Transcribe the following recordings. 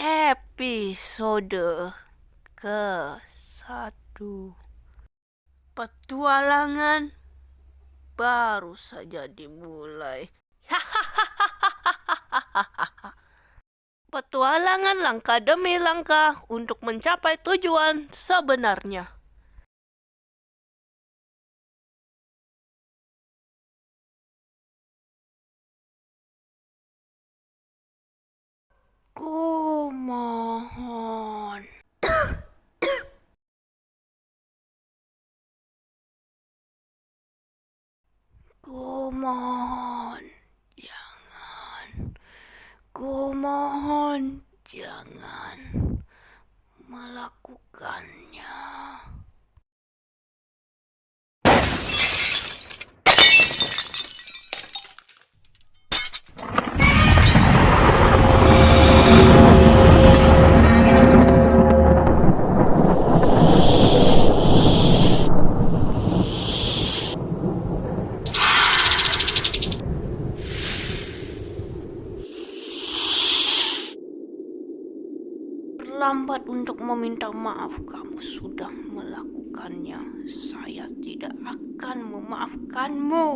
Episode ke-1. Petualangan baru saja dimulai. Petualangan langkah demi langkah untuk mencapai tujuan sebenarnya. Kumohon. Kumohon, jangan. Kumohon, jangan melakukannya. Terlambat untuk meminta maaf, kamu sudah melakukannya. Saya tidak akan memaafkanmu.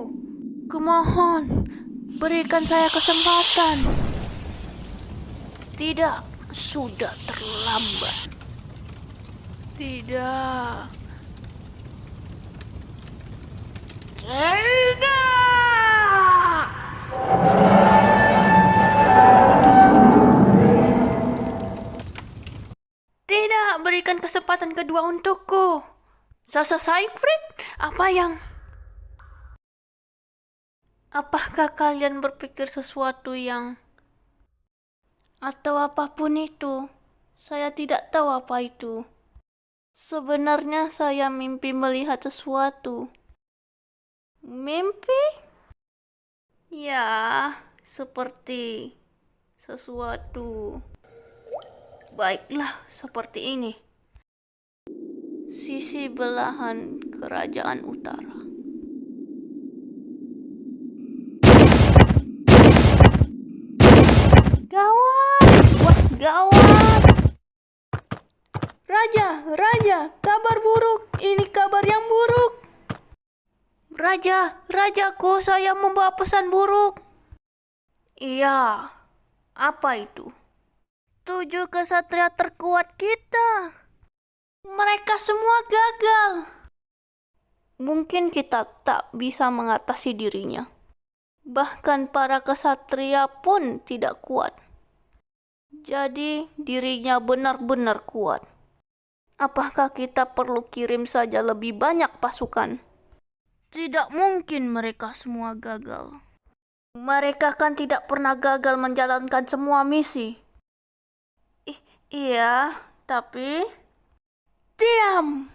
Kumohon, berikan saya kesempatan. Tidak, sudah terlambat. Tidak. Tidak. Tidak, berikan kesempatan kedua untukku. Sasa Saifrid, apakah kalian berpikir sesuatu yang atau apapun itu? Saya tidak tahu apa itu. Sebenarnya saya mimpi melihat sesuatu. Mimpi? Ya, seperti sesuatu. Baiklah, seperti ini. Sisi belahan kerajaan utara. Gawat! Wah, gawat! Raja, kabar buruk. Ini kabar yang buruk. Rajaku, saya membawa pesan buruk. Iya, apa itu? 7 kesatria terkuat kita. Mereka semua gagal. Mungkin kita tak bisa mengatasi dirinya. Bahkan para kesatria pun tidak kuat. Jadi dirinya benar-benar kuat. Apakah kita perlu kirim saja lebih banyak pasukan? Tidak mungkin mereka semua gagal. Mereka kan tidak pernah gagal menjalankan semua misi. Iya, tapi diam.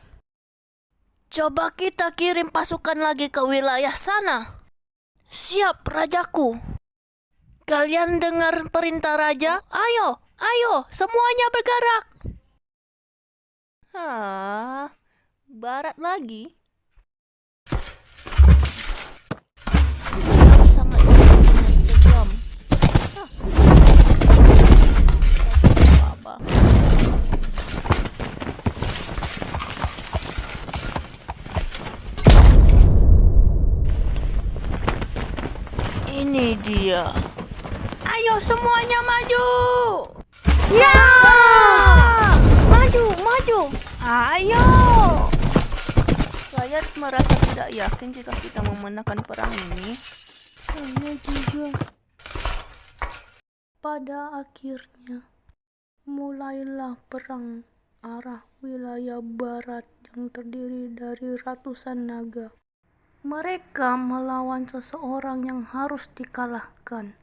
Coba kita kirim pasukan lagi ke wilayah sana. Siap, rajaku. Kalian dengar perintah raja? Ayo, semuanya bergerak. Barat lagi. Sangat kejam. Ini dia. Ayo semuanya maju. Ya! Maju. Ayo. Saya merasa tidak yakin jika kita memenangkan perang ini. Saya juga. Pada akhirnya mulailah perang arah wilayah barat yang terdiri dari ratusan naga. Mereka melawan seseorang yang harus dikalahkan.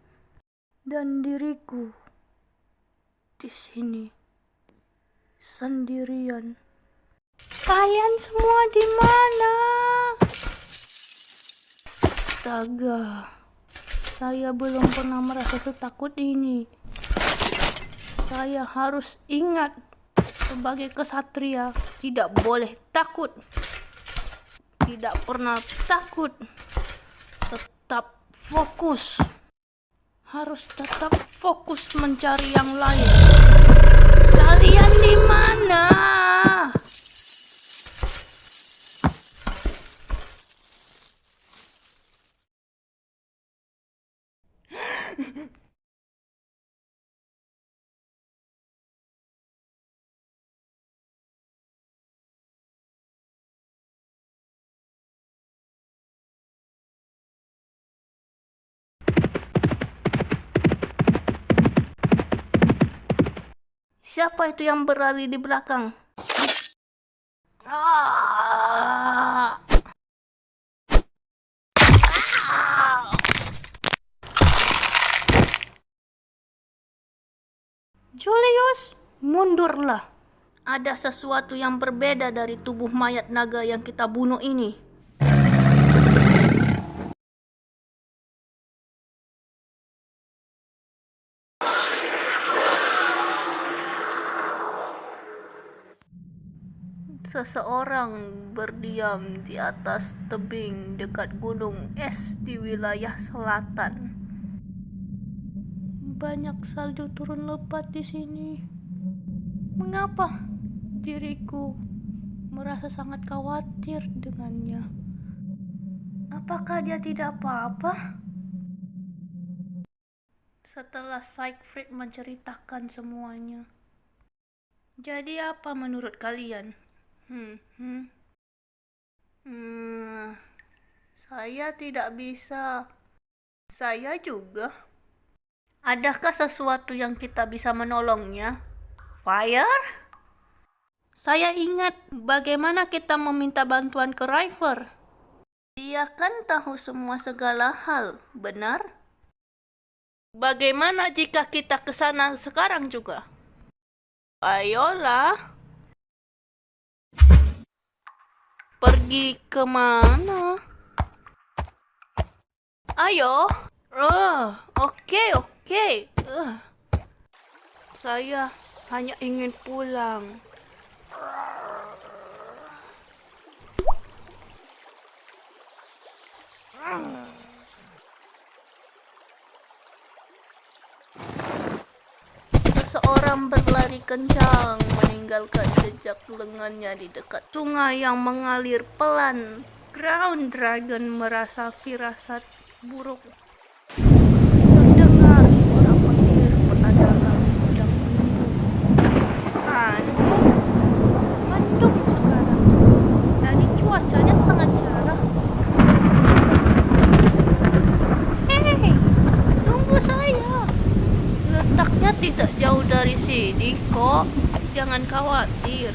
Dan diriku di sini sendirian. Kalian semua di mana? Astaga, saya belum pernah merasa setakut ini. Saya harus ingat, sebagai kesatria tidak boleh takut. Tidak pernah takut. Tetap fokus. Harus tetap fokus mencari yang lain. Kalian di mana? Siapa itu yang berlari di belakang? Ah! Julius, mundurlah. Ada sesuatu yang berbeda dari tubuh mayat naga yang kita bunuh ini. Seseorang berdiam di atas tebing dekat gunung es di wilayah selatan. Banyak salju turun lebat di sini. Mengapa diriku merasa sangat khawatir dengannya? Apakah dia tidak apa-apa? Setelah Siegfried menceritakan semuanya. Jadi apa menurut kalian? Saya tidak bisa. Saya juga. Adakah sesuatu yang kita bisa menolongnya? Fire? Saya ingat bagaimana kita meminta bantuan ke River. Dia kan tahu semua segala hal, benar? Bagaimana jika kita ke sana sekarang juga? Ayolah. Pergi kemana? Ayo. Oke. Saya hanya ingin pulang. Seseorang berlari kencang meninggalkan jejak lengannya di dekat sungai yang mengalir pelan. Ground Dragon merasa firasat buruk. Terdengar suara petir pemandangan sedang mendung sekarang. Jadi cuacanya sangat cerah. Hei, tunggu saya. Letaknya tidak jauh dari sini kok. Jangan khawatir.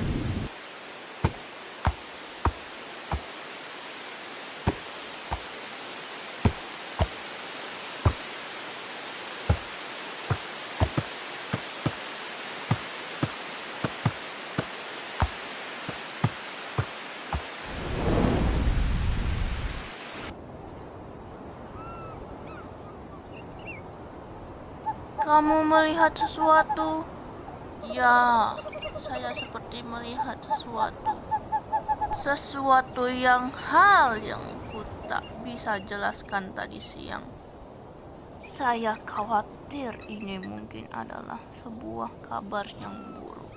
Kamu melihat sesuatu? Ya, saya seperti melihat sesuatu. Sesuatu yang ku tak bisa jelaskan tadi siang. Saya khawatir ini mungkin adalah sebuah kabar yang buruk.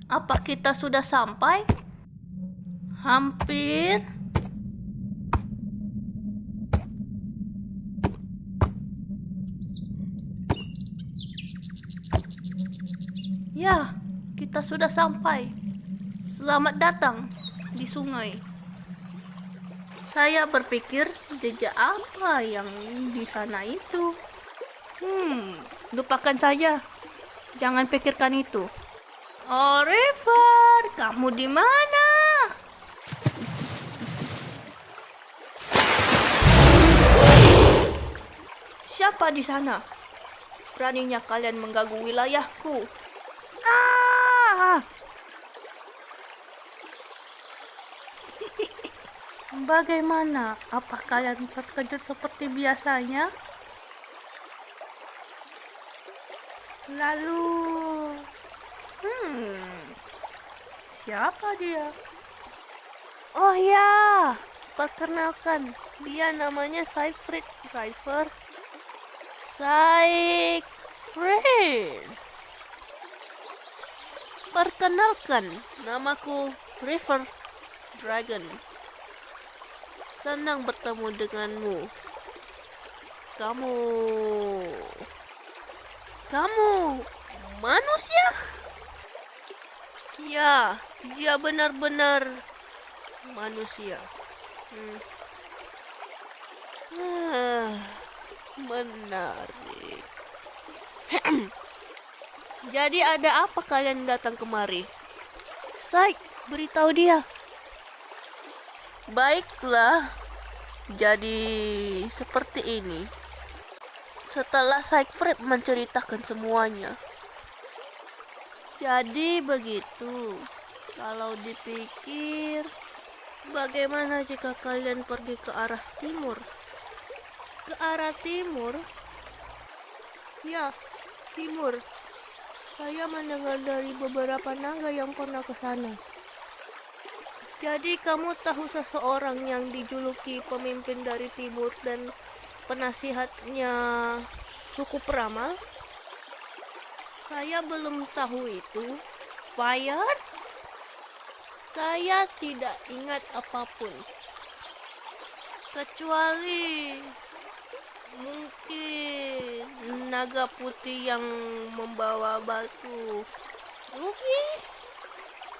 Apa kita sudah sampai? Hampir. Ya, kita sudah sampai. Selamat datang di sungai. Saya berpikir jejak apa yang di sana itu. Lupakan saja. Jangan pikirkan itu. Oh, River, kamu di mana? apa di sana? Beraninya kalian mengganggu wilayahku. Ah! Bagaimana? Apa kalian terkejut seperti biasanya? Lalu, siapa dia? Oh ya, perkenalkan, dia namanya Siegfried Driver. Siegfried. Perkenalkan, namaku River Dragon. Senang bertemu denganmu. Kamu manusia? Ya, dia benar-benar manusia. Menarik. Jadi ada apa kalian datang kemari? Saik, beritahu dia. Baiklah, jadi seperti ini. Setelah Siegfried menceritakan semuanya. Jadi begitu. Kalau dipikir, bagaimana jika kalian pergi ke arah timur? Ke arah timur? Ya, timur. Saya mendengar dari beberapa naga yang pernah ke sana. Jadi kamu tahu seseorang yang dijuluki pemimpin dari timur dan penasihatnya suku peramal? Saya belum tahu itu. Fire? Saya tidak ingat apapun. Kecuali mungkin naga putih yang membawa batu rubi.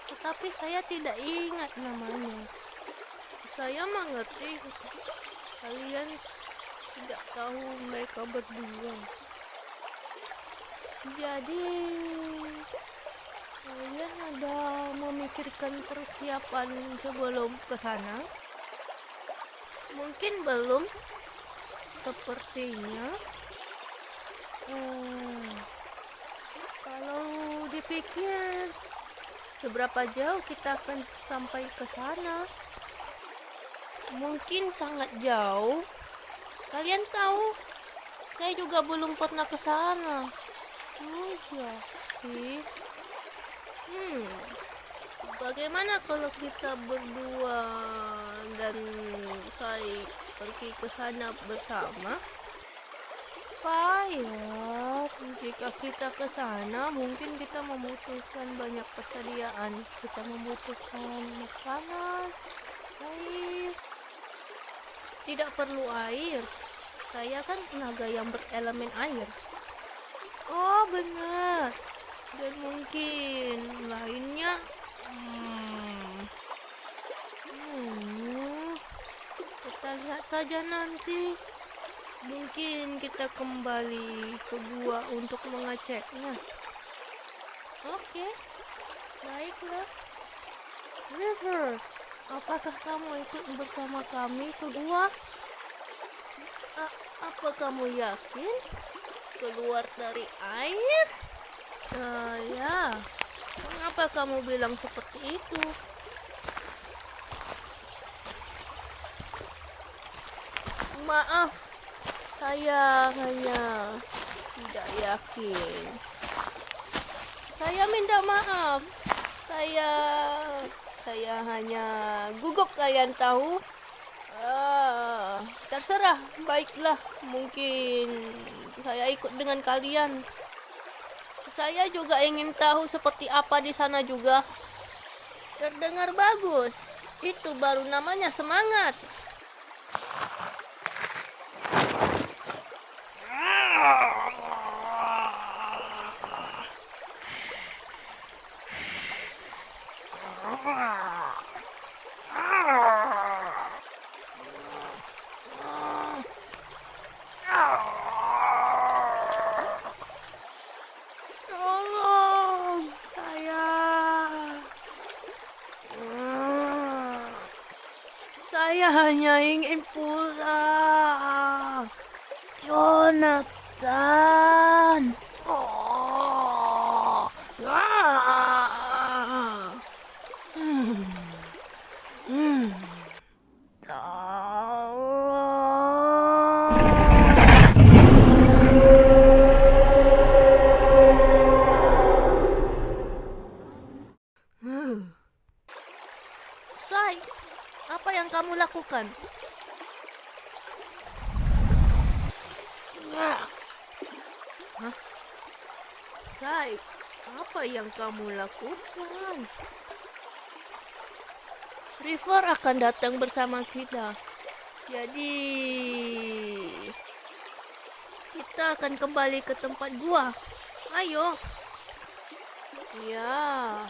Tetapi saya tidak ingat namanya. Saya mengerti kalian tidak tahu mereka berdua. Jadi kalian ada memikirkan persiapan sebelum ke sana? Mungkin belum. Sepertinya kalau dipikir, seberapa jauh kita akan sampai ke sana? Mungkin sangat jauh. Kalian tahu, saya juga belum pernah ke sana. Oh ya sih. Bagaimana kalau kita berdua dan saya pergi ke sana bersama? Fire, jika kita ke sana mungkin kita membutuhkan banyak persediaan. Kita membutuhkan makanan, air. Tidak perlu air. Saya kan naga yang berelemen air. Oh benar. Dan mungkin lainnya kita lihat saja nanti. Mungkin kita kembali ke gua untuk mengeceknya. Oke, baiklah. River, apakah kamu ikut bersama kami ke gua? Apa kamu yakin? Keluar dari air? Ya. Mengapa kamu bilang seperti itu? Maaf, saya hanya tidak yakin. Saya minta maaf. Saya hanya gugup, kalian tahu. Terserah, baiklah. Mungkin saya ikut dengan kalian. Saya juga ingin tahu seperti apa di sana juga. Terdengar bagus. Itu baru namanya semangat. Tolong, saya hanya ingin pulang. Joy. Nathan. Oh. Ah. Sai, apa yang kamu lakukan? Hah? Sai, apa yang kamu lakukan? River akan datang bersama kita. Jadi, kita akan kembali ke tempat gua. Ayo. Ya.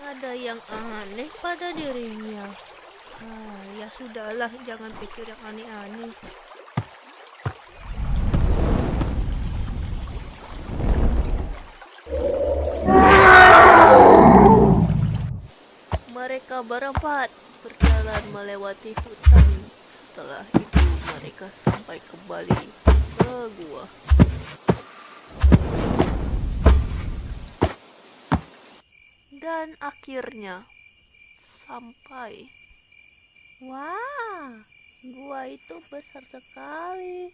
Ada yang aneh pada dirinya. Ya sudahlah, jangan pikir yang aneh-aneh. Mereka berempat berjalan melewati hutan. Setelah itu mereka sampai kembali ke gua. Dan akhirnya sampai. Wah, gua itu besar sekali.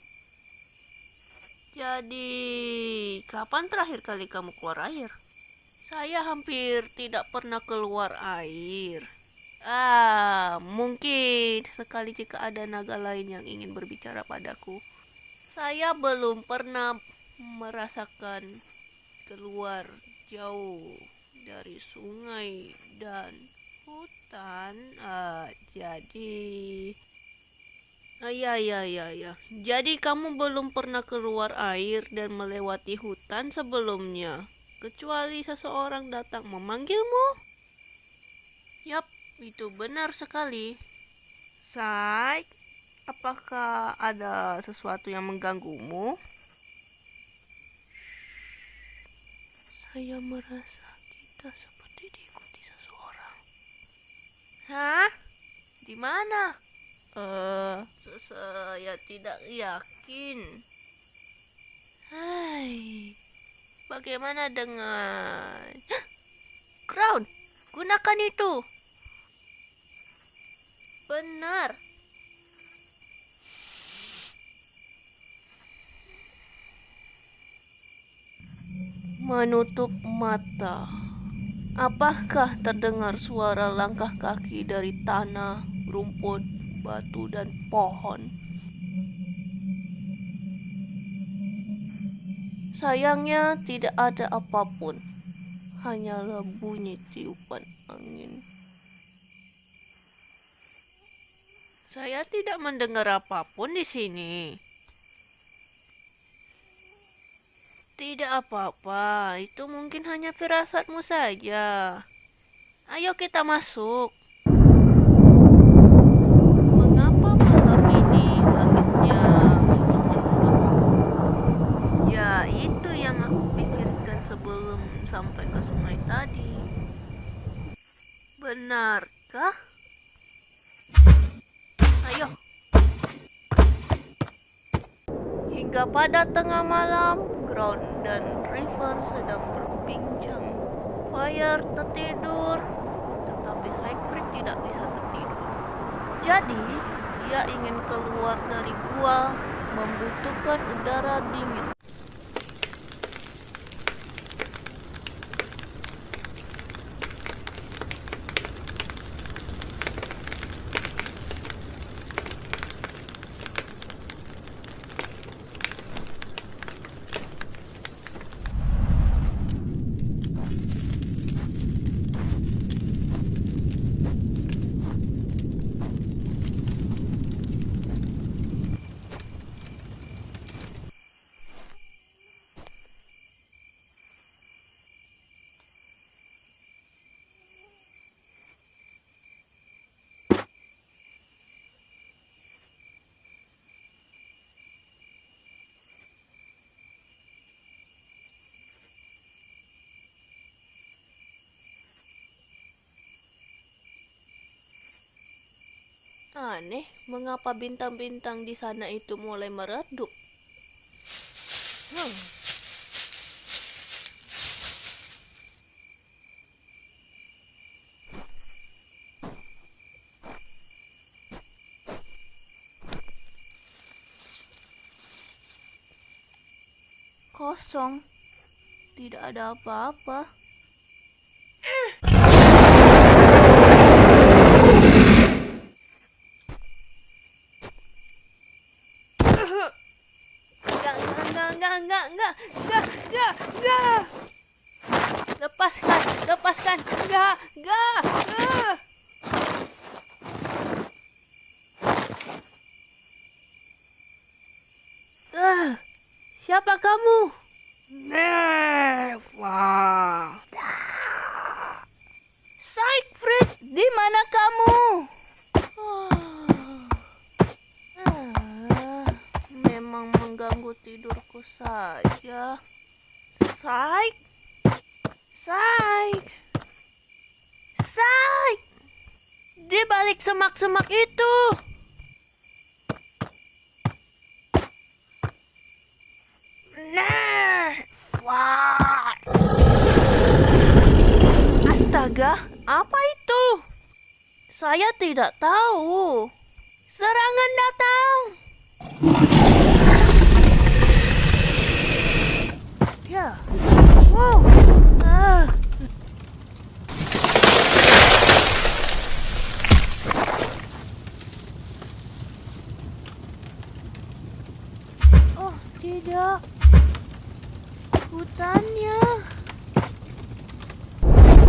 Jadi, kapan terakhir kali kamu keluar air? Saya hampir tidak pernah keluar air. Mungkin sekali jika ada naga lain yang ingin berbicara padaku. Saya belum pernah merasakan keluar jauh dari sungai dan hutan. Ya. Jadi kamu belum pernah keluar air dan melewati hutan sebelumnya, kecuali seseorang datang memanggilmu? Yap, itu benar sekali. Sai, apakah ada sesuatu yang mengganggumu? Saya merasa kita seperti diikuti seseorang. Hah? Di mana? Saya tidak yakin. Hai, bagaimana dengan Crown? Gunakan itu. Benar. Menutup mata. Apakah terdengar suara langkah kaki dari tanah, rumput, batu, dan pohon? Sayangnya tidak ada apapun. Hanyalah bunyi tiupan angin. Saya tidak mendengar apapun di sini. Tidak apa-apa, itu mungkin hanya firasatmu saja. Ayo kita masuk. Mengapa malam ini langitnya sudah mendung? Ya, itu yang aku pikirkan sebelum sampai ke sungai tadi. Benarkah? Ayo. Hingga pada tengah malam, Ground dan River sedang berbincang. Fire tertidur, tetapi Siegfried tidak bisa tertidur. Jadi, dia ingin keluar dari gua, membutuhkan udara dingin. Aneh, mengapa bintang-bintang di sana itu mulai meredup? Hmm. Kosong, tidak ada apa-apa. Enggak. Lepaskan. Enggak. Siapa kamu? Neva. Siegfried, di mana kamu? Memang mengganggu tidurku saja. Saik, di balik semak-semak itu. Neva. Astaga, apa itu? Saya tidak tahu. Serangan datang. Ya. Wow. Oh, tidak. Hutannya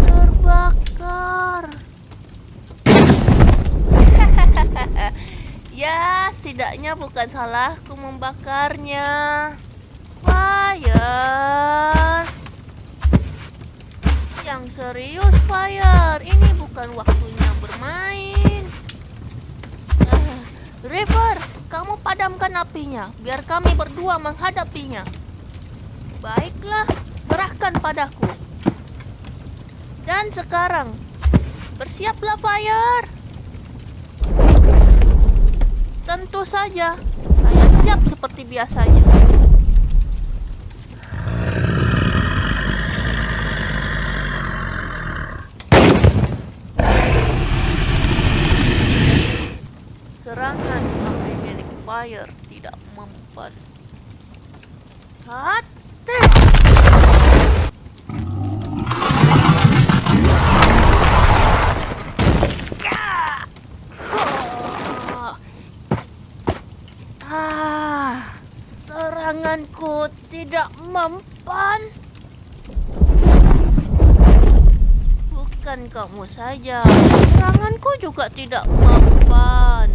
terbakar. Ya, setidaknya bukan salahku membakarnya. Fire. Yang serius, Fire. Ini bukan waktunya bermain. River, kamu padamkan apinya, biar kami berdua menghadapinya. Baiklah, serahkan padaku. Dan sekarang, bersiaplah Fire. Tentu saja, saya siap seperti biasanya. Serangan api milik Fire tidak mempan. Hati! Seranganku tidak mempan. Bukan kamu saja, seranganku juga tidak mempan.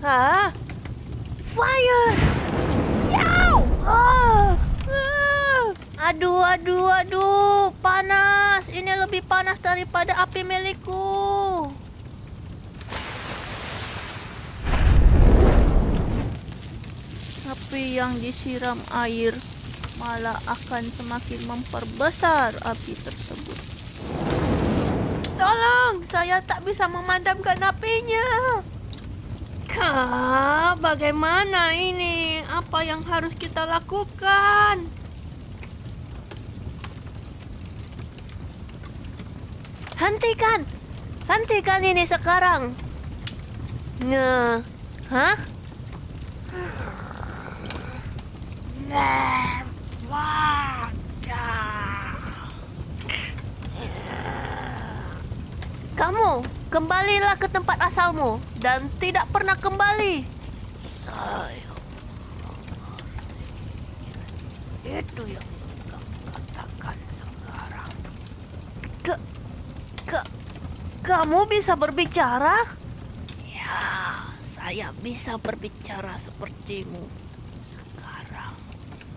Hah? Fire! Yow! Aduh, panas. Ini lebih panas daripada api milikku. Api yang disiram air malah akan semakin memperbesar api tersebut. Tolong, saya tak bisa memadamkan apinya. Bagaimana ini? Apa yang harus kita lakukan? Hentikan ini sekarang. Hah? Kamu kembalilah ke tempat asalmu dan tidak pernah kembali. Saya itu yang kamu katakan sekarang. Kamu bisa berbicara? Ya, saya bisa berbicara sepertimu sekarang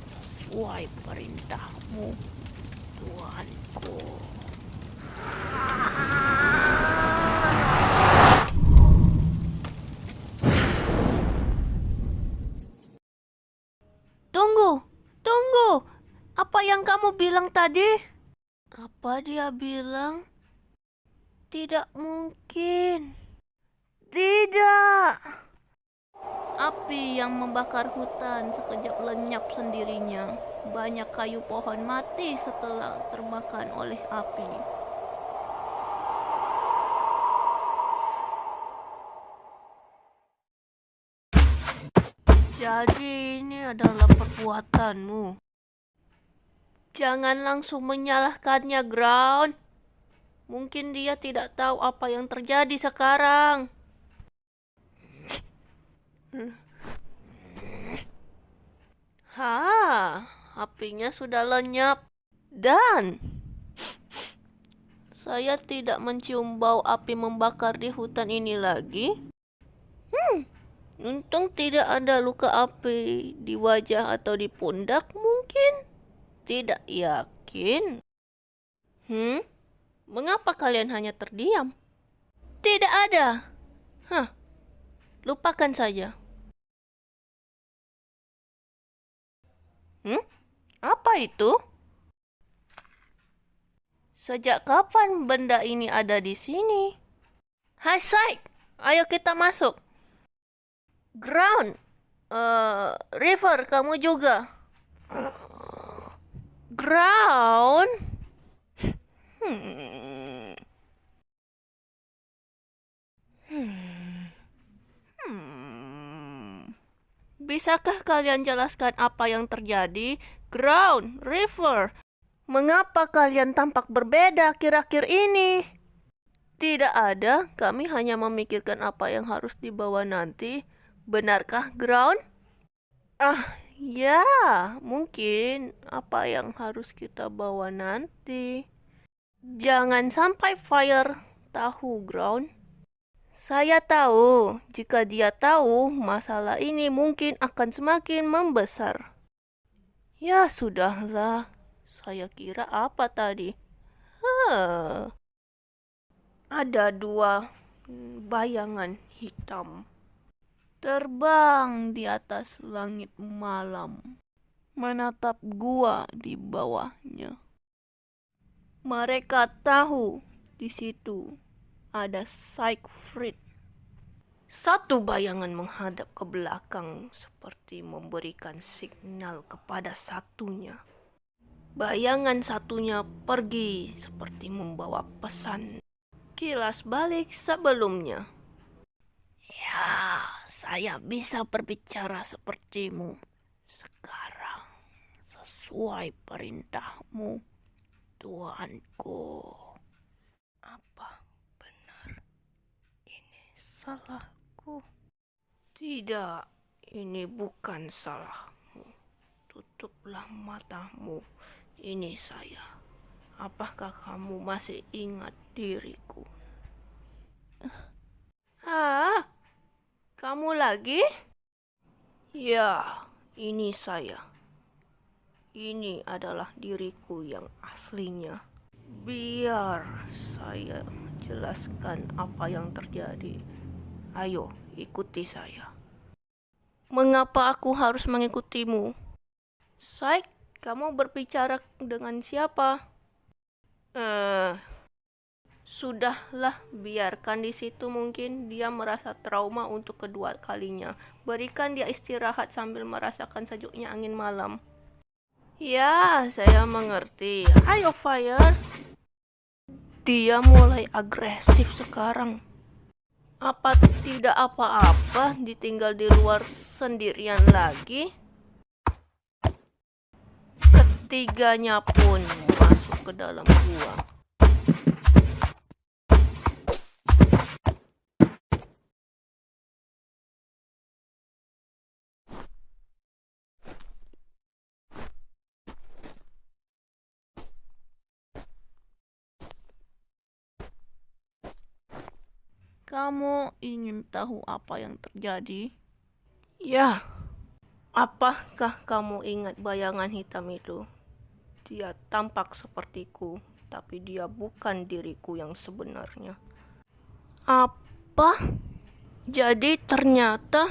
sesuai perintahmu, Tuanku. Tunggu. Apa yang kamu bilang tadi? Apa dia bilang? Tidak mungkin. Tidak. Api yang membakar hutan sekejap lenyap sendirinya. Banyak kayu pohon mati setelah termakan oleh api. Jadi ini adalah perbuatanmu. Jangan langsung menyalahkannya, Ground. Mungkin dia tidak tahu apa yang terjadi sekarang. Apinya sudah lenyap. Dan saya tidak mencium bau api membakar di hutan ini lagi. Untung tidak ada luka api di wajah atau di pundak mungkin. Tidak yakin. Mengapa kalian hanya terdiam? Tidak ada. Lupakan saja. Apa itu? Sejak kapan benda ini ada di sini? Hai, Syke, ayo kita masuk. Ground, River, kamu juga. Ground. Bisakah kalian jelaskan apa yang terjadi? Ground, River, mengapa kalian tampak berbeda akhir-akhir ini? Tidak ada, kami hanya memikirkan apa yang harus dibawa nanti. Benarkah, Ground? Ya, mungkin apa yang harus kita bawa nanti. Jangan sampai Fire tahu, Ground. Saya tahu, jika dia tahu, masalah ini mungkin akan semakin membesar. Ya sudahlah, saya kira apa tadi? Ada dua bayangan hitam terbang di atas langit malam, menatap gua di bawahnya. Mereka tahu di situ ada Siegfried. Satu bayangan menghadap ke belakang seperti memberikan signal kepada satunya. Bayangan satunya pergi seperti membawa pesan kilas balik sebelumnya. Ya, saya bisa berbicara sepertimu sekarang sesuai perintahmu, tuanku. Apa benar ini salahku? Tidak, ini bukan salahmu. Tutuplah matamu. Ini saya. Apakah kamu masih ingat diriku? Kamu lagi? Ya, ini saya. Ini adalah diriku yang aslinya. Biar saya jelaskan apa yang terjadi. Ayo, ikuti saya. Mengapa aku harus mengikutimu? Syke, kamu berbicara dengan siapa? Sudahlah, biarkan di situ, mungkin dia merasa trauma untuk kedua kalinya. Berikan dia istirahat sambil merasakan sejuknya angin malam. Ya, saya mengerti. Ayo, Fire. Dia mulai agresif sekarang. Apa tidak apa-apa ditinggal di luar sendirian lagi? Ketiganya pun masuk ke dalam gua. Kamu ingin tahu apa yang terjadi? Ya, apakah kamu ingat bayangan hitam itu? Dia tampak sepertiku, tapi dia bukan diriku yang sebenarnya. Apa? Jadi ternyata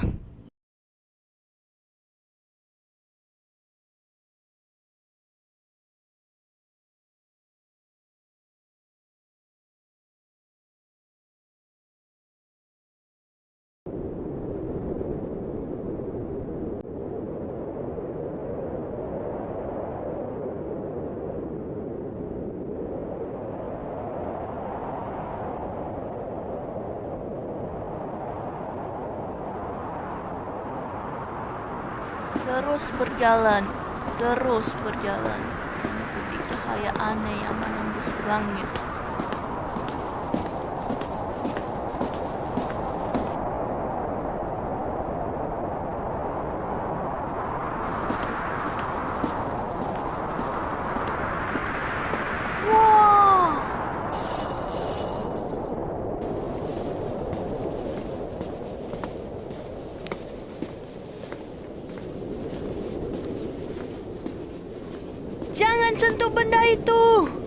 Terus berjalan, mengikuti cahaya aneh yang menembus langit. Wow! Jangan sentuh benda itu!